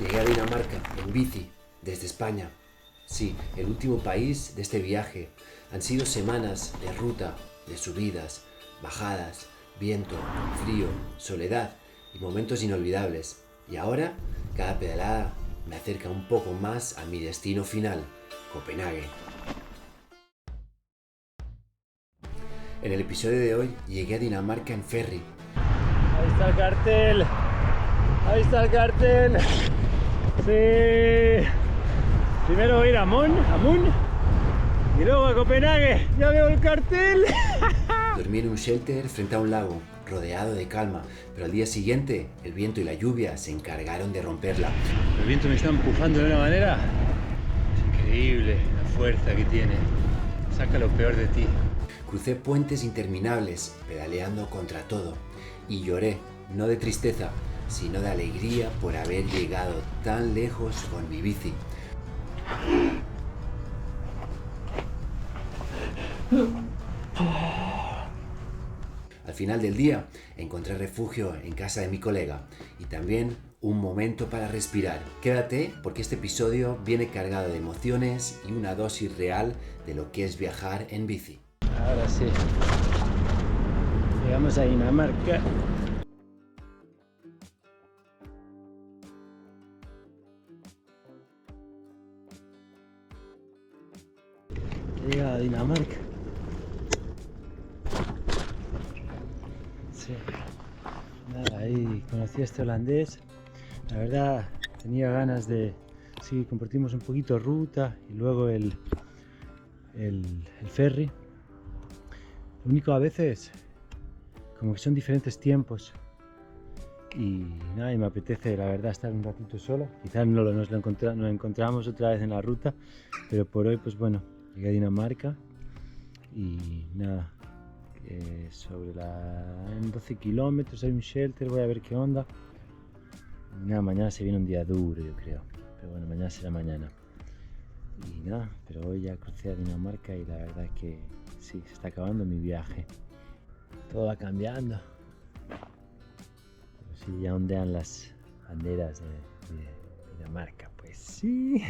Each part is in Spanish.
Llegué a Dinamarca en bici, desde España. Sí, el último país de este viaje. Han sido semanas de ruta, de subidas, bajadas, viento, frío, soledad y momentos inolvidables. Y ahora, cada pedalada me acerca un poco más a mi destino final, Copenhague. En el episodio de hoy llegué a Dinamarca en ferry. Ahí está el cartel. Ahí está el cartel. Sí. Primero voy a ir a Amund y luego a Copenhague. Ya veo el cartel. Dormí en un shelter frente a un lago, rodeado de calma, pero al día siguiente el viento y la lluvia se encargaron de romperla. El viento me está empujando de una manera. Es increíble la fuerza que tiene. Saca lo peor de ti. Crucé puentes interminables, pedaleando contra todo, y lloré, no de tristeza, sino de alegría por haber llegado tan lejos con mi bici. Al final del día encontré refugio en casa de mi colega y también un momento para respirar. Quédate porque este episodio viene cargado de emociones y una dosis real de lo que es viajar en bici. Ahora sí. Llegamos a Dinamarca. Llega a Dinamarca. Sí. Nada, ahí conocí a este holandés. La verdad tenía ganas de... Sí, compartimos un poquito ruta y luego el ferry. Lo único a veces como que son diferentes tiempos y nada, y me apetece la verdad estar un ratito solo. Quizás nos encontramos otra vez en la ruta, pero por hoy pues bueno, llegué a Dinamarca y nada, en 12 kilómetros hay un shelter, voy a ver qué onda. Y nada, mañana se viene un día duro yo creo, pero bueno, mañana será mañana. Y nada, pero hoy ya crucé a Dinamarca y la verdad es que sí, se está acabando mi viaje. Todo va cambiando. Pero sí, ya ondean las banderas de Dinamarca, pues sí.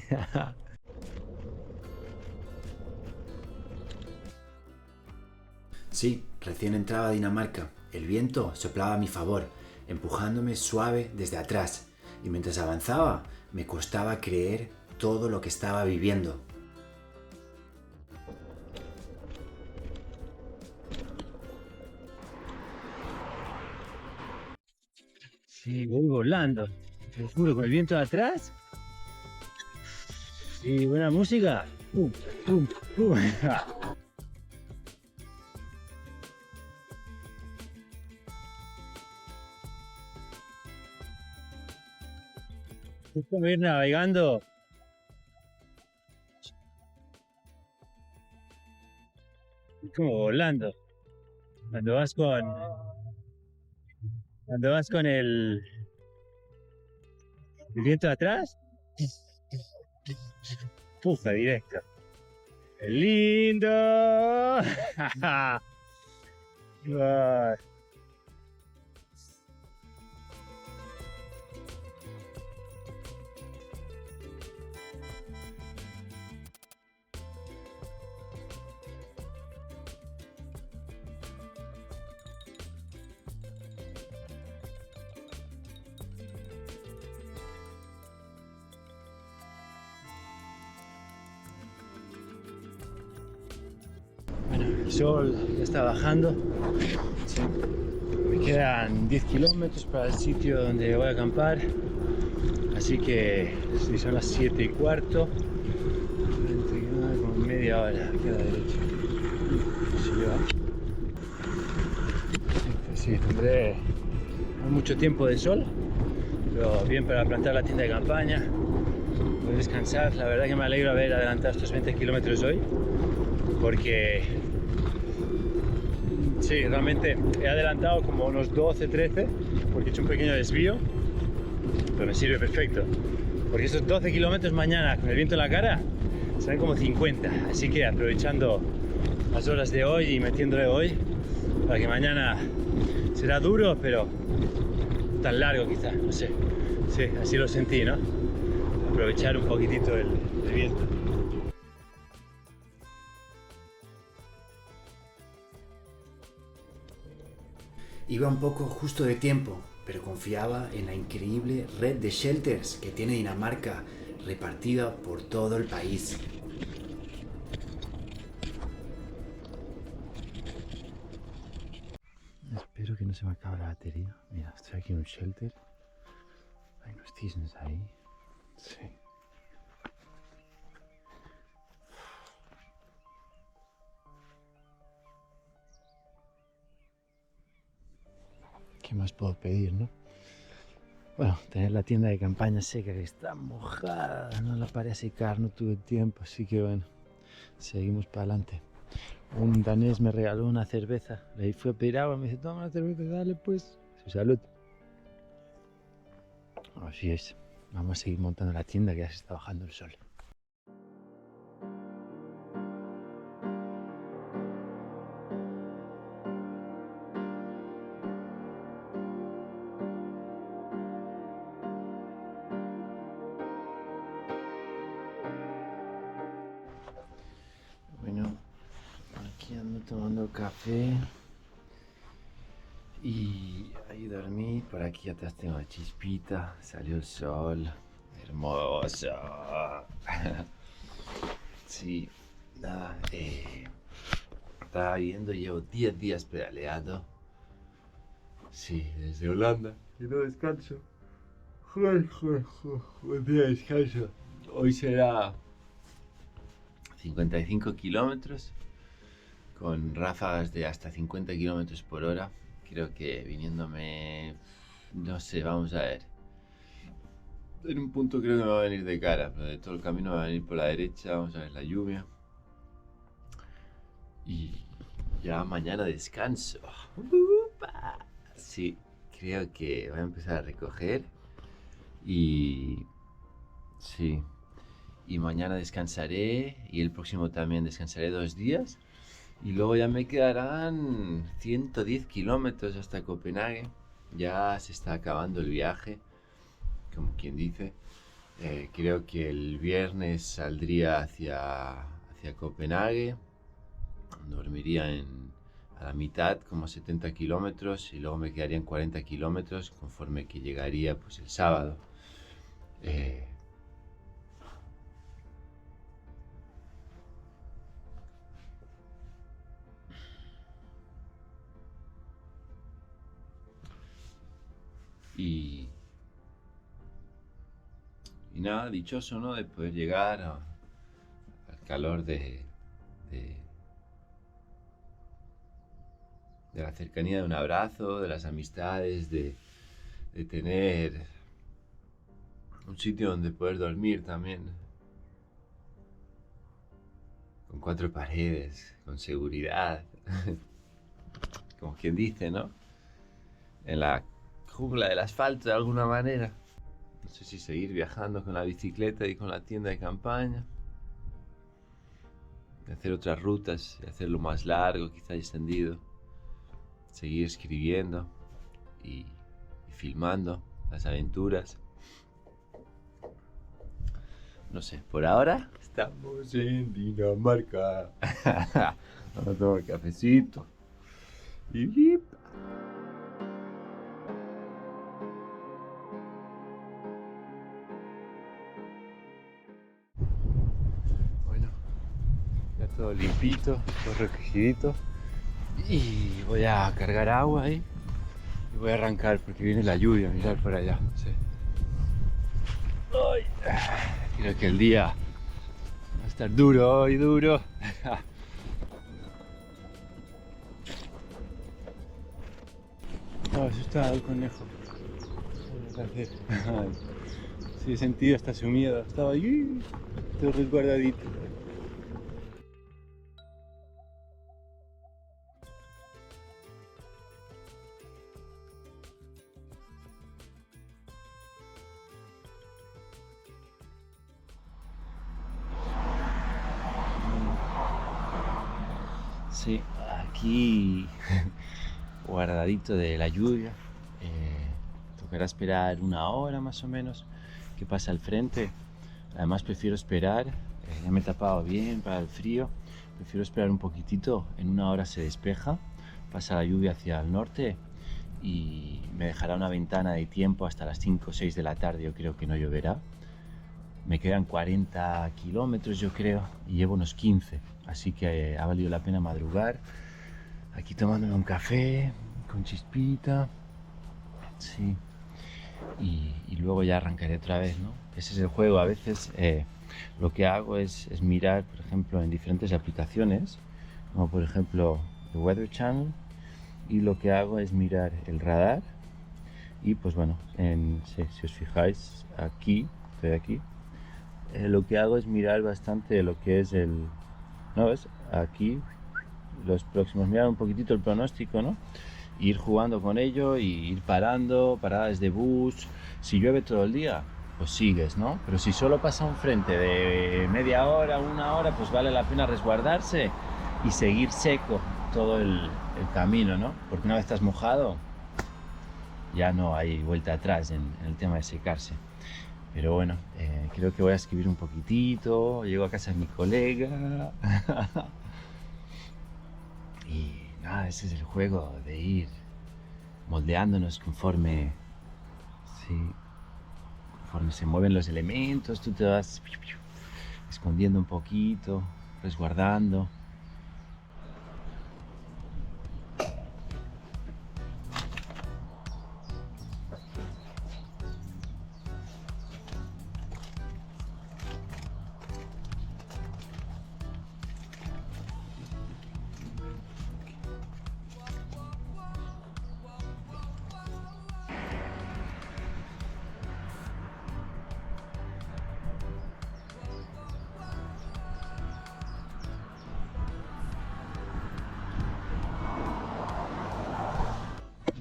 Sí, recién entraba a Dinamarca. El viento soplaba a mi favor, empujándome suave desde atrás. Y mientras avanzaba, me costaba creer todo lo que estaba viviendo. Sí, voy volando. Te juro, con el viento de atrás. Sí, buena música. Pum, pum, pum. Es como ir navegando. Es como volando. Cuando vas con el viento de atrás, puja directo. ¡Qué lindo! Ay. El sol ya está bajando. Sí. Me quedan 10 kilómetros para el sitio donde voy a acampar. Así que si son las 7:15, como media hora queda derecho. Sí, tendré no mucho tiempo de sol, pero bien para plantar la tienda de campaña, poder descansar. La verdad que me alegro haber adelantado estos 20 kilómetros hoy, porque sí, realmente he adelantado como unos 12-13 porque he hecho un pequeño desvío, pero me sirve perfecto, porque esos 12 kilómetros mañana con el viento en la cara serán como 50, así que aprovechando las horas de hoy y metiéndole hoy para que mañana será duro, pero tan largo quizás, no sé. Sí, así lo sentí, ¿no? Aprovechar un poquitito el viento. Iba un poco justo de tiempo, pero confiaba en la increíble red de shelters que tiene Dinamarca, repartida por todo el país. Espero que no se me acabe la batería. Mira, estoy aquí en un shelter. Hay unos cisnes ahí. Sí. ¿Qué más puedo pedir, no? Bueno, tener la tienda de campaña seca que está mojada, no la paré a secar, no tuve tiempo, así que bueno, seguimos para adelante. Un danés me regaló una cerveza, le fui a pedir agua, me dice, toma una cerveza, dale pues, su salud. Así es, vamos a seguir montando la tienda que ya se está bajando el sol. Bueno, aquí ando tomando café y ahí dormí. Por aquí atrás tengo la chispita, salió el sol, hermoso. Sí, nada, estaba viendo, llevo 10 días pedaleando. Sí, desde Holanda, y no descanso. Buen día de descanso. Hoy será 55 kilómetros con ráfagas de hasta 50 kilómetros por hora. Creo que viniéndome, no sé, vamos a ver. En un punto creo que me va a venir de cara, pero de todo el camino me va a venir por la derecha. Vamos a ver la lluvia. Y ya mañana descanso. ¡Upa! Sí, creo que voy a empezar a recoger. Y sí. Y mañana descansaré y el próximo también descansaré 2 días y luego ya me quedarán 110 kilómetros hasta Copenhague. Ya se está acabando el viaje, como quien dice. Creo que el viernes saldría hacia Copenhague, dormiría a la mitad, como 70 kilómetros, y luego me quedarían 40 kilómetros conforme que llegaría pues el sábado. Y nada, dichoso, ¿no? De poder llegar al calor de la cercanía de un abrazo, de las amistades, de tener un sitio donde poder dormir también. Con 4 paredes, con seguridad. Como quien dice, ¿no? En la jungla del asfalto de alguna manera. No sé si seguir viajando con la bicicleta y con la tienda de campaña. Hacer otras rutas y hacerlo más largo, quizá extendido. Seguir escribiendo y filmando las aventuras. No sé, por ahora estamos en Dinamarca. Vamos a tomar cafecito. Y bueno, ya todo limpito, todo recogidito. Y voy a cargar agua ahí. Y voy a arrancar porque viene la lluvia, mirar por allá. Sí. Ay, creo que el día va a estar duro hoy, duro. Estaba asustado el conejo. Sí, he sentido hasta su miedo. Estaba ahí, todo resguardadito. Sí, aquí guardadito de la lluvia, tocará esperar una hora más o menos que pasa al frente. Además prefiero esperar, ya me he tapado bien para el frío, prefiero esperar un poquitito, en una hora se despeja, pasa la lluvia hacia el norte y me dejará una ventana de tiempo hasta las 5 o 6 de la tarde, yo creo que no lloverá. Me quedan 40 kilómetros yo creo y llevo unos 15, así que ha valido la pena madrugar. Aquí tomándome un café con chispita, sí, y luego ya arrancaré otra vez, ¿no? Ese es el juego. A veces lo que hago es mirar, por ejemplo, en diferentes aplicaciones, como por ejemplo The Weather Channel, y lo que hago es mirar el radar y pues bueno, si os fijáis aquí, estoy aquí, lo que hago es mirar bastante lo que es ¿no ves? Aquí los próximos, mirar un poquitito el pronóstico, ¿no? Ir jugando con ello y ir parando, paradas de bus. Si llueve todo el día, pues sigues, ¿no? Pero si solo pasa un frente de media hora, una hora, pues vale la pena resguardarse y seguir seco todo el camino, ¿no? Porque una vez estás mojado, ya no hay vuelta atrás en el tema de secarse. Pero bueno, creo que voy a escribir un poquitito, llego a casa de mi colega. Y nada, ese es el juego de ir moldeándonos conforme se mueven los elementos, tú te vas escondiendo un poquito, resguardando.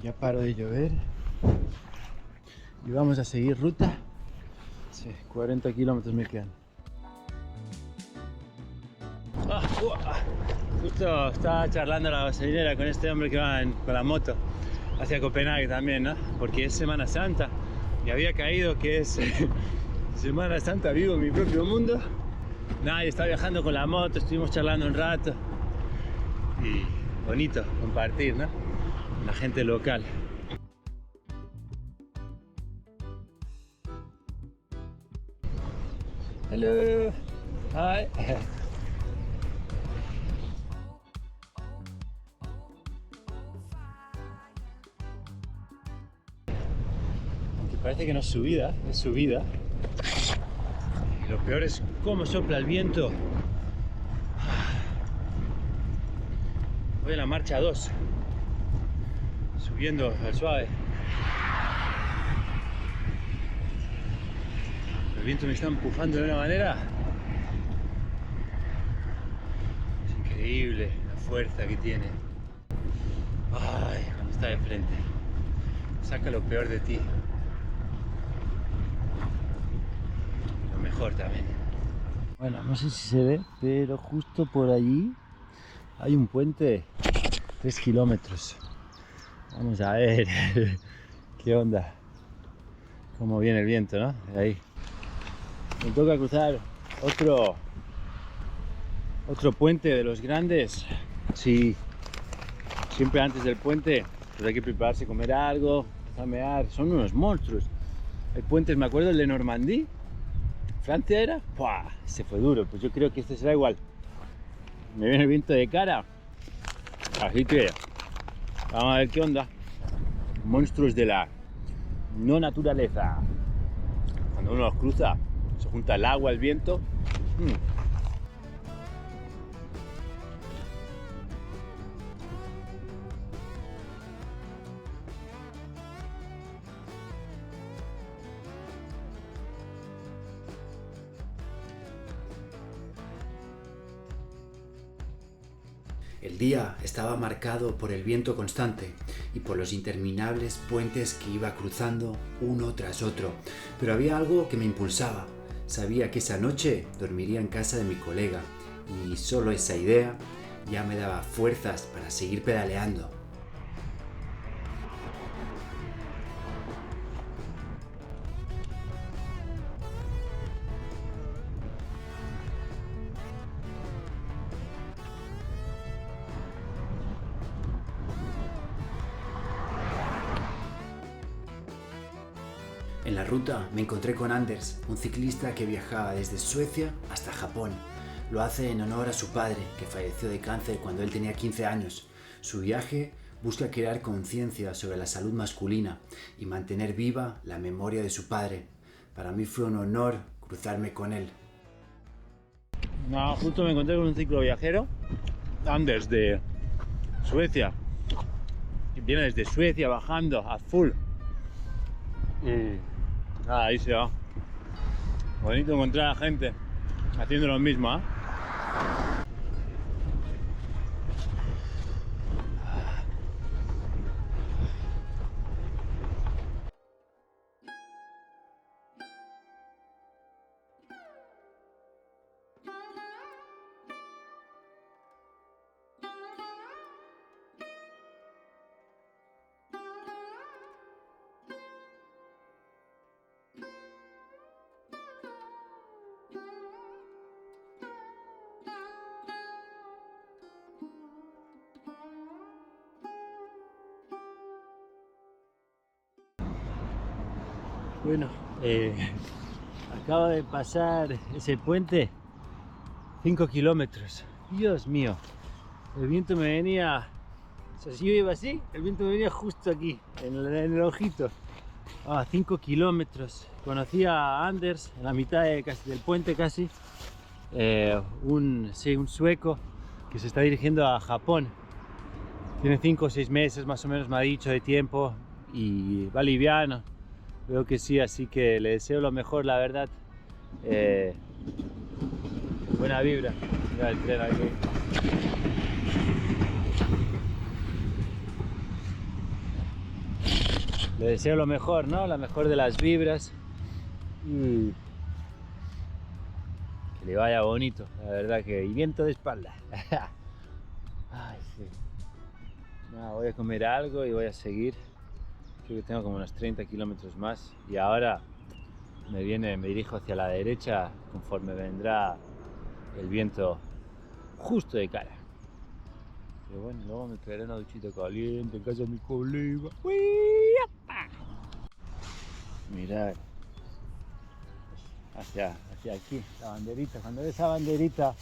Ya paro de llover y vamos a seguir ruta. Sí, 40 kilómetros me quedan. Justo estaba charlando a la gasolinera con este hombre que va con la moto hacia Copenhague también, ¿no? Porque es Semana Santa y había caído que es Semana Santa, vivo en mi propio mundo. Nada, y estaba viajando con la moto, estuvimos charlando un rato y bonito compartir, ¿no? Con la gente local. Hello. Hi. Aunque parece que no es subida, es subida. Y lo peor es cómo sopla el viento. Voy en la marcha 2, subiendo al suave. El viento me está empujando de una manera. Es increíble la fuerza que tiene. Ay, cuando está de frente. Saca lo peor de ti. Lo mejor también. Bueno, no sé si se ve, pero justo por allí hay un puente 3 kilómetros. Vamos a ver qué onda. Cómo viene el viento, ¿no? De ahí. Me toca cruzar otro puente de los grandes. Sí, siempre antes del puente pues hay que prepararse, comer algo, zamear. Son unos monstruos. Hay puentes, me acuerdo el de Normandía, Francia era. ¡Puah! Ese fue duro, pues yo creo que este será igual. Me viene el viento de cara, así que vamos a ver qué onda. Monstruos de la no naturaleza. Cuando uno los cruza, se junta el agua, el viento. El día estaba marcado por el viento constante y por los interminables puentes que iba cruzando uno tras otro, pero había algo que me impulsaba. Sabía que esa noche dormiría en casa de mi colega y solo esa idea ya me daba fuerzas para seguir pedaleando. En la ruta me encontré con Anders, un ciclista que viajaba desde Suecia hasta Japón. Lo hace en honor a su padre, que falleció de cáncer cuando él tenía 15 años. Su viaje busca crear conciencia sobre la salud masculina y mantener viva la memoria de su padre. Para mí fue un honor cruzarme con él. No, justo me encontré con un cicloviajero, Anders, de Suecia. Viene desde Suecia bajando a full. Y nada, ahí se va. Bonito encontrar a gente haciendo lo mismo, ¿eh? Bueno, acabo de pasar ese puente 5 kilómetros. Dios mío, el viento me venía, o sea, si yo iba así, el viento me venía justo aquí, en el ojito. 5 kilómetros. Conocí a Anders en la mitad del puente casi, un sueco que se está dirigiendo a Japón. Tiene 5 o 6 meses más o menos, me ha dicho, de tiempo, y va liviano. Veo que sí, así que le deseo lo mejor, la verdad. Buena vibra. Mira el tren aquí. Le deseo lo mejor, ¿no? La mejor de las vibras. Y que le vaya bonito, la verdad que... Y viento de espalda. Ay, sí. Nada, voy a comer algo y voy a seguir. Creo que tengo como unos 30 kilómetros más y ahora me dirijo hacia la derecha conforme vendrá el viento justo de cara. Pero bueno, luego me pegaré una duchita caliente en casa de mi colega. Mirad hacia aquí, la banderita. Cuando ves esa banderita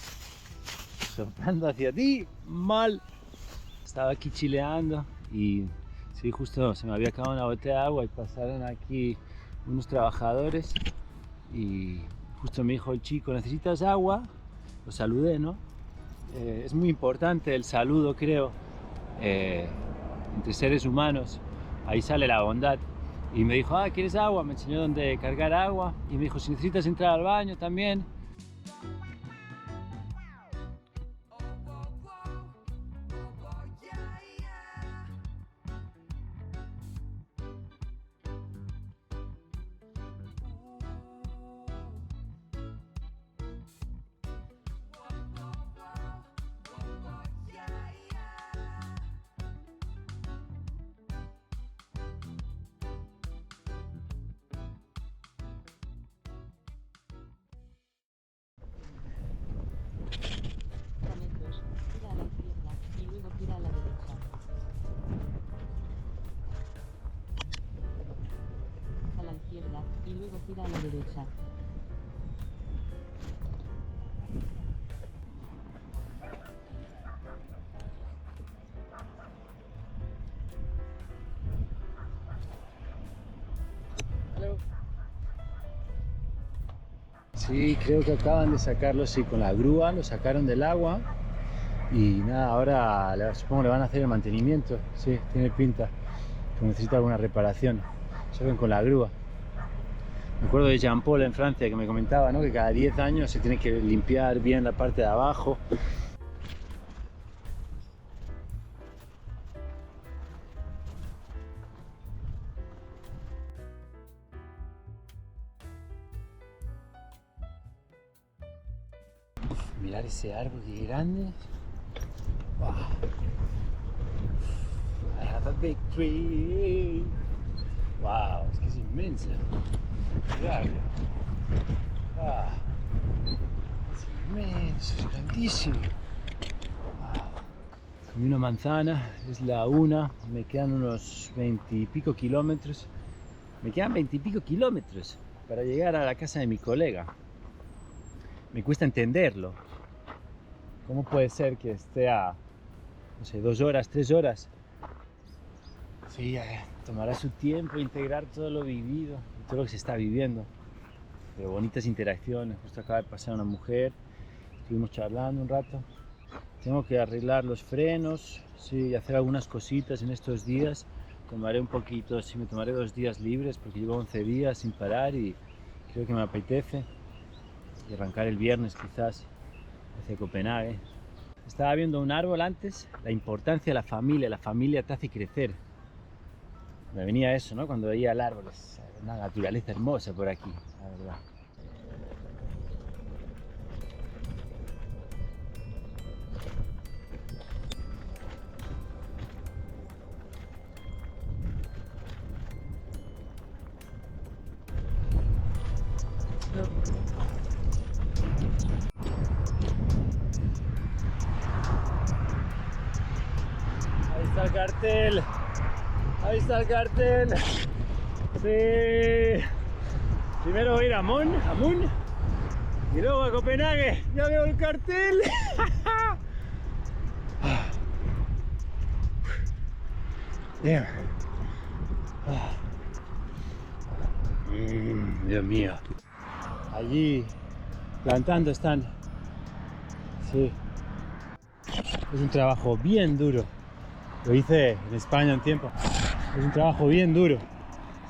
soplando hacia ti, mal. Estaba aquí chileando y sí, justo se me había acabado una botella de agua y pasaron aquí unos trabajadores y justo me dijo el chico, ¿necesitas agua? Lo saludé, ¿no? Es muy importante el saludo, creo, entre seres humanos. Ahí sale la bondad. Y me dijo, ¿quieres agua? Me enseñó dónde cargar agua y me dijo, si necesitas entrar al baño también. Y luego gira a la derecha. Sí, creo que acaban de sacarlo, sí, con la grúa, lo sacaron del agua y nada, ahora supongo le van a hacer el mantenimiento, sí, tiene pinta, que necesita alguna reparación, saben, con la grúa. Me acuerdo de Jean Paul en Francia que me comentaba, ¿no?, que cada 10 años se tiene que limpiar bien la parte de abajo. Mirar ese árbol que grande. Wow. I have a big tree. Wow, es que es inmenso. Mirarlo. Es inmenso, es grandísimo. Wow. Comí una manzana, es la 1, me quedan unos 20 y pico kilómetros. Me quedan 20 y pico kilómetros para llegar a la casa de mi colega. Me cuesta entenderlo. ¿Cómo puede ser que esté a, no sé, 2 horas, 3 horas? Sí, tomará su tiempo integrar todo lo vivido y todo lo que se está viviendo. Pero bonitas interacciones. Justo acaba de pasar una mujer, estuvimos charlando un rato. Tengo que arreglar los frenos, sí, y hacer algunas cositas en estos días. Tomaré un poquito, sí, me tomaré 2 días libres porque llevo 11 días sin parar y creo que me apetece. Y arrancar el viernes quizás hacia Copenhague. Estaba viendo un árbol antes, la importancia de la familia te hace crecer. Me venía eso, ¿no? Cuando veía el árbol, es una naturaleza hermosa por aquí, la verdad. Ahí está el cartel. Ahí está el cartel. Sí. Primero voy a ir a Amund y luego a Copenhague. Ya veo el cartel. Damn. Dios mío. Allí plantando están. Sí. Es un trabajo bien duro. Lo hice en España un tiempo. Es un trabajo bien duro.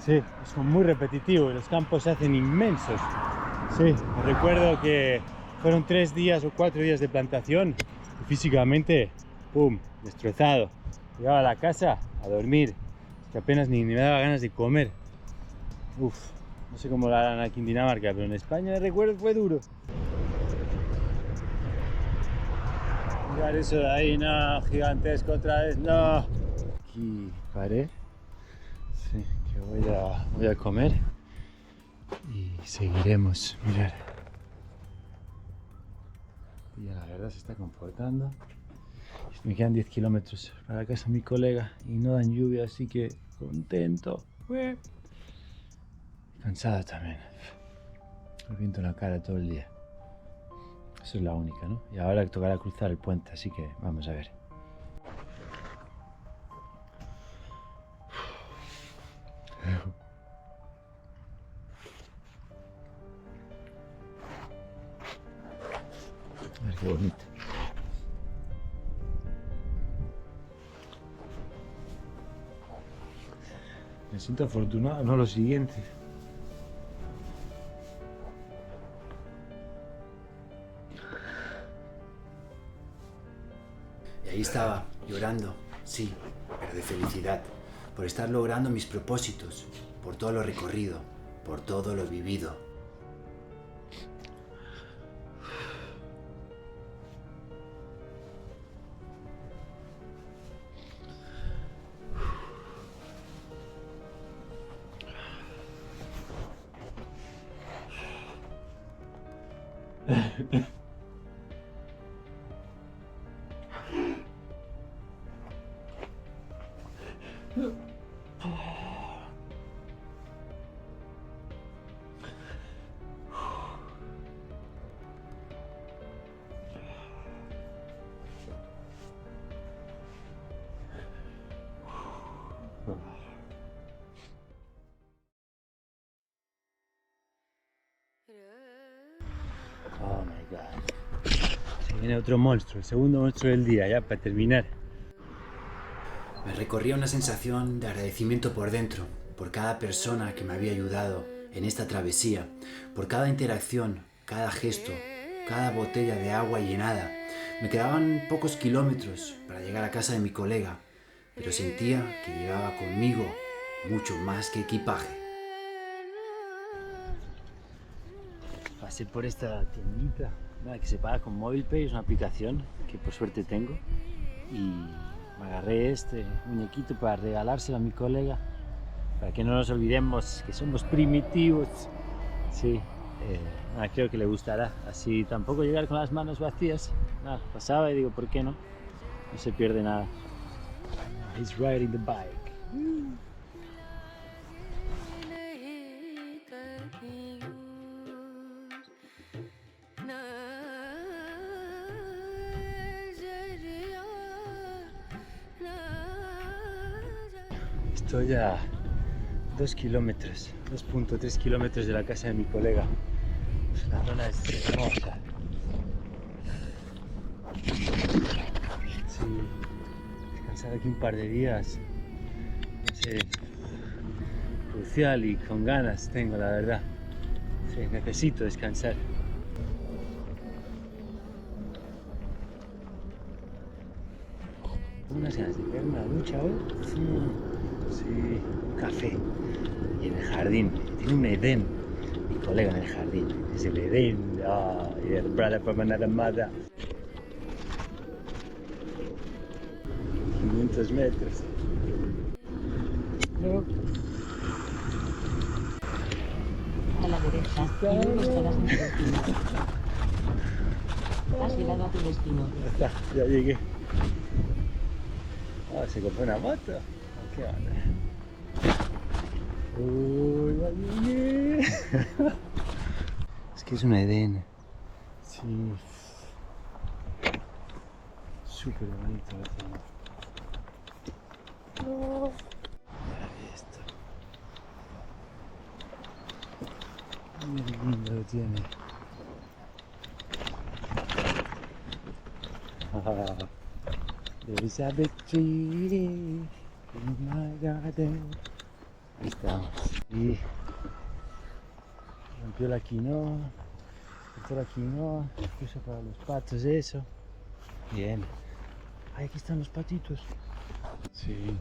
Sí, es muy repetitivo y los campos se hacen inmensos. Sí, recuerdo que fueron 3 días o 4 días de plantación y físicamente, ¡pum!, destrozado. Llegaba a la casa a dormir, que apenas ni me daba ganas de comer. Uf, no sé cómo lo harán aquí en Dinamarca, pero en España recuerdo fue duro. Mirar eso de ahí, no, gigantesco otra vez, no. Aquí paré, sí, que voy a comer y seguiremos, mirar. Y la verdad se está comportando. Me quedan 10 kilómetros para la casa de mi colega y no dan lluvia, así que contento. Cansado también. El viento en la cara todo el día. Eso es la única, ¿no? Y ahora tocará cruzar el puente, así que vamos a ver. A ver qué bonito. Me siento afortunado, no lo siguiente. Y ahí estaba, llorando, sí, pero de felicidad, por estar logrando mis propósitos, por todo lo recorrido, por todo lo vivido. Oh my god. Se viene otro monstruo, el segundo monstruo del día, ya para terminar. Me recorría una sensación de agradecimiento por dentro, por cada persona que me había ayudado en esta travesía, por cada interacción, cada gesto, cada botella de agua llenada. Me quedaban pocos kilómetros para llegar a casa de mi colega, pero sentía que llevaba conmigo mucho más que equipaje. Pasé por esta tiendita, nada, que se paga con MobilePay, es una aplicación que por suerte tengo, y me agarré este muñequito para regalárselo a mi colega, para que no nos olvidemos que somos primitivos. Sí, nada, creo que le gustará, así tampoco llegar con las manos vacías. Nada, pasaba y digo, ¿por qué no? No se pierde nada. He's riding the bike. Estoy a 2 kilómetros, 2.3 kilómetros de la casa de mi colega. La zona es hermosa. Sí, descansar aquí un par de días, no sé, crucial y con ganas tengo, la verdad. Sí, necesito descansar. Tengo unas ganas de pegarme una ducha hoy. Sí, un café. Y en el jardín, tiene un Edén, mi colega en el jardín. Es el Edén. Oh, yeah, the brother from another mother. 500 metros. No. A la derecha, y luego estarás en tu destino. Has llegado a tu destino. Ya está, ya llegué. Ah, se compró una moto. ¿Qué onda? Uy, ya llegué. Es que es un Edén. Sí. Súper bonito la zona. Oh. Mira esto. Qué lindo lo tiene. Ah, there's a big tree in my garden. Ahí estamos. Y rompió la quinoa. Cortó la quinoa. Puso para los patos eso. Bien. Ay, aquí están los patitos. Sí.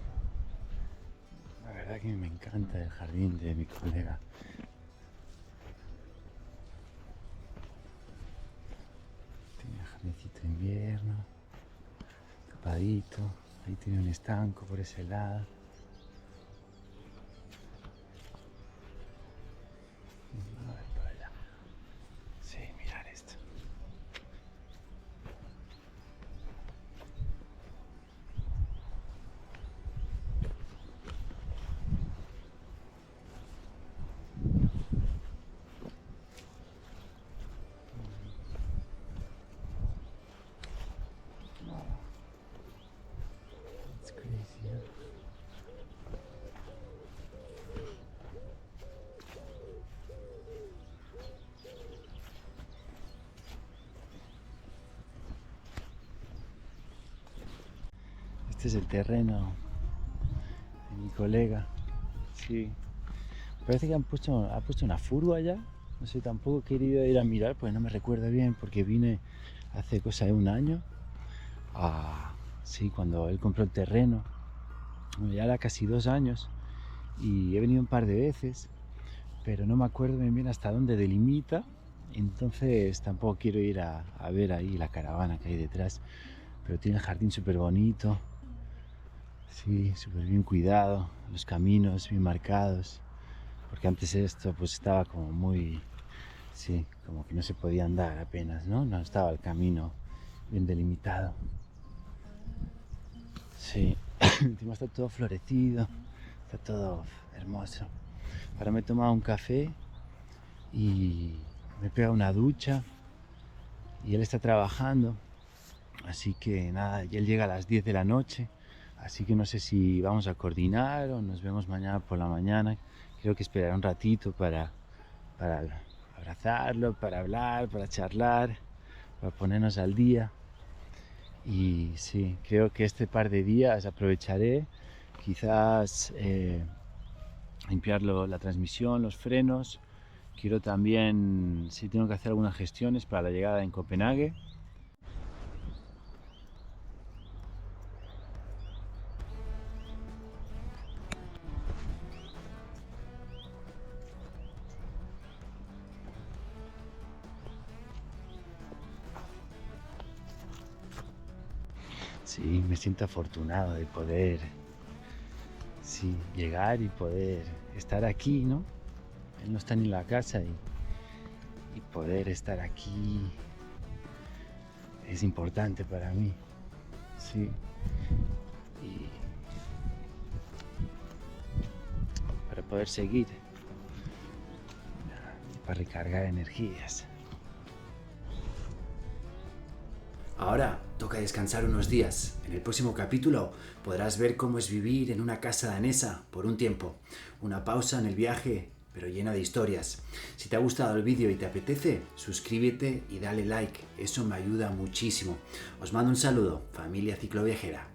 La verdad que me encanta el jardín de mi colega. Tiene jardincito de invierno. Tapadito. Ahí tiene un estanco por ese lado. A ver por allá. Sí, mirar esto. It's crazy, huh? Este es el terreno de mi colega. Sí. Parece que ha puesto una furgo allá. No sé, tampoco he querido ir a mirar porque no me recuerdo bien, porque vine hace cosa de un año. Sí, cuando él compró el terreno. Bueno, ya era casi 2 años. Y he venido un par de veces, pero no me acuerdo bien, bien hasta dónde delimita. Entonces tampoco quiero ir a ver ahí la caravana que hay detrás. Pero tiene el jardín súper bonito. Sí, súper bien cuidado. Los caminos bien marcados. Porque antes esto pues estaba como muy... Sí, como que no se podía andar apenas, ¿no? No estaba el camino bien delimitado. Sí, encima está todo florecido, está todo hermoso. Ahora me he tomado un café y me he pegado una ducha y él está trabajando. Así que nada, y él llega a las 10 de la noche. Así que no sé si vamos a coordinar o nos vemos mañana por la mañana. Creo que esperaré un ratito para abrazarlo, para hablar, para charlar, para ponernos al día. Y sí, creo que este par de días aprovecharé quizás limpiar la transmisión, los frenos. Quiero también, si tengo que hacer algunas gestiones para la llegada en Copenhague. Sí, me siento afortunado de poder llegar y poder estar aquí, ¿no? Él no está ni en la casa y poder estar aquí es importante para mí. Sí. Y para poder seguir, para recargar energías. Ahora toca descansar unos días. En el próximo capítulo podrás ver cómo es vivir en una casa danesa por un tiempo. Una pausa en el viaje, pero llena de historias. Si te ha gustado el vídeo y te apetece, suscríbete y dale like. Eso me ayuda muchísimo. Os mando un saludo, familia cicloviajera.